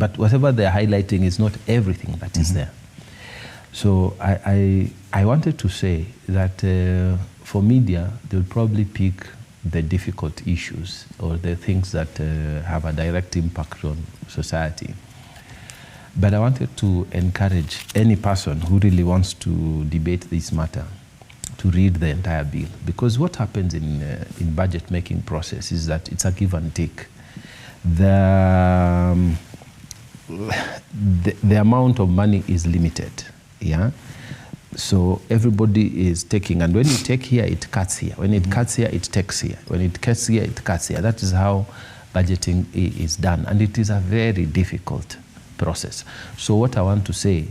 But whatever they're highlighting is not everything that is there. So I wanted to say that for media, they'll probably pick the difficult issues or the things that have a direct impact on society. But I wanted to encourage any person who really wants to debate this matter to read the entire bill, because what happens in budget making process is that it's a give and take. The amount of money is limited, yeah. So everybody is taking, and when you take here, it cuts here. When it cuts here, it takes here. When it cuts here, it cuts here. That is how budgeting is done, and it is a very difficult process. So what I want to say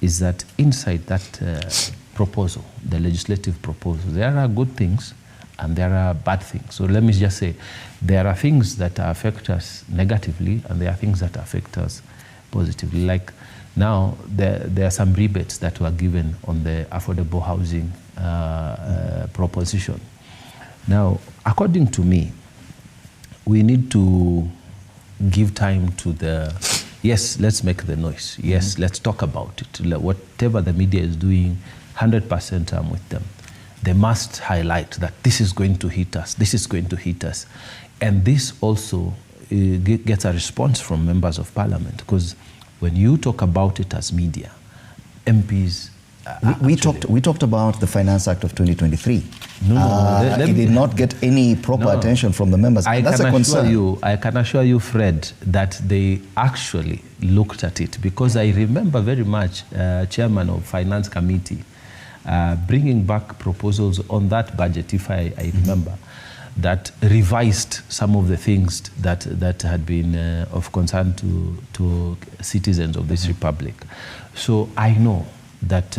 is that inside that proposal, the legislative proposal, there are good things and there are bad things. So let me just say, there are things that affect us negatively and there are things that affect us positively. Like now, there are some rebates that were given on the affordable housing proposition. Now, according to me, we need to give time to the, yes, let's make the noise. Yes, let's talk about it. Whatever the media is doing, 100% I'm with them. They must highlight that this is going to hit us, this is going to hit us. And this also gets a response from members of parliament, because when you talk about it as media, MPs... We talked about the Finance Act of 2023. It did not get any proper attention from the members. That's a concern. I can assure you, Fred, that they actually looked at it, because I remember very much Chairman of Finance Committee bringing back proposals on that budget, if I remember, that revised some of the things that had been of concern to citizens of this republic. So I know that,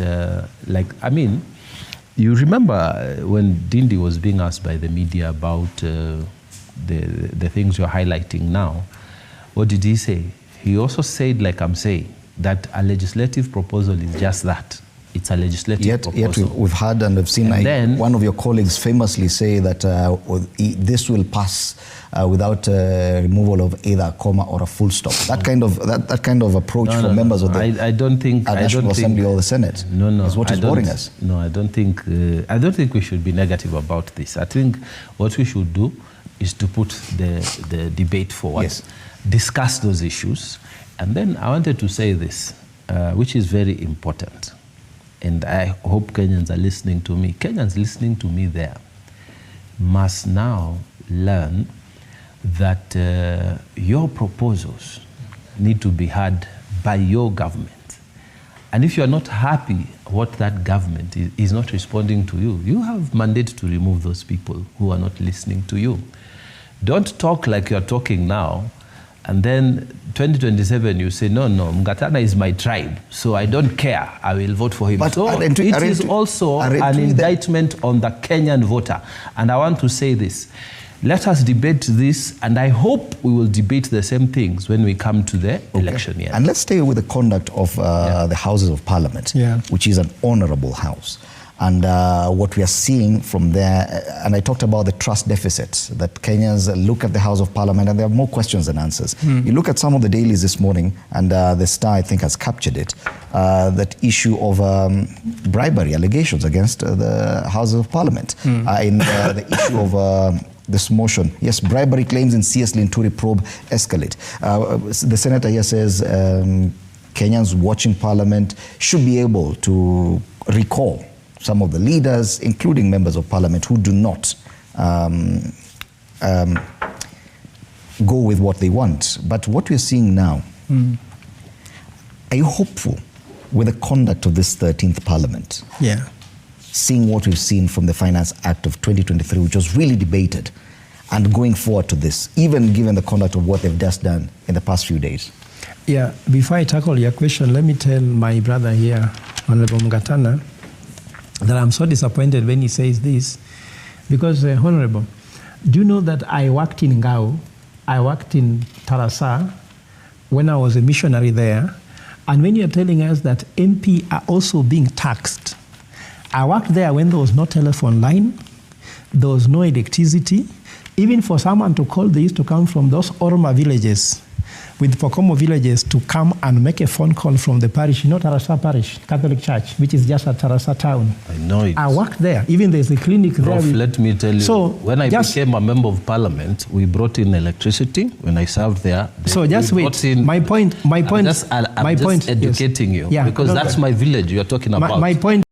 you remember when Dindi was being asked by the media about the things you're highlighting now, what did he say? He also said, like I'm saying, that a legislative proposal is just that. It's a legislative proposal. Yet we've heard and we've seen one of your colleagues famously say that this will pass without removal of either a comma or a full stop. That kind of approach from members of the National Assembly or the Senate is what is worrying us. No, I don't think we should be negative about this. I think what we should do is to put the debate forward, discuss those issues, and then I wanted to say this, which is very important. And I hope Kenyans are listening to me. Kenyans listening to me there must now learn that your proposals need to be heard by your government. And if you're not happy what that government is not responding to you, you have mandate to remove those people who are not listening to you. Don't talk like you're talking now, and then 2027 you say, no, Mungatana is my tribe, so I don't care, I will vote for him. But so it is also an indictment on the Kenyan voter. And I want to say this, let us debate this, and I hope we will debate the same things when we come to the election year. And let's stay with the conduct of the Houses of Parliament, which is an honorable house. And what we are seeing from there, and I talked about the trust deficit, that Kenyans look at the House of Parliament and there are more questions than answers. You look at some of the dailies this morning, and the Star, I think, has captured it, that issue of bribery allegations against the House of Parliament. In the issue of this motion, yes, bribery claims in CS Linturi probe escalate. The senator here says Kenyans watching Parliament should be able to recall some of the leaders, including members of Parliament, who do not go with what they want. But what we're seeing now, are you hopeful with the conduct of this 13th Parliament? Yeah. Seeing what we've seen from the Finance Act of 2023, which was really debated, and going forward to this, even given the conduct of what they've just done in the past few days? Yeah, before I tackle your question, let me tell my brother here, Honorable Mungatana, that I'm so disappointed when he says this, because, Honorable, do you know that I worked in Ngao, I worked in Tarasa when I was a missionary there, and when you're telling us that MP are also being taxed, I worked there when there was no telephone line, there was no electricity. Even for someone to call, they used to come from those Orma villages with Pokomo villages to come and make a phone call from the parish, you know Tarasa Parish, Catholic Church, which is just at Tarasa town. I know it. I worked there. Even there's a clinic there. Let me tell you, so when I became a member of parliament, we brought in electricity. When I served there, so just wait. My point. I'm just educating you, because that's my village you're talking about. My point.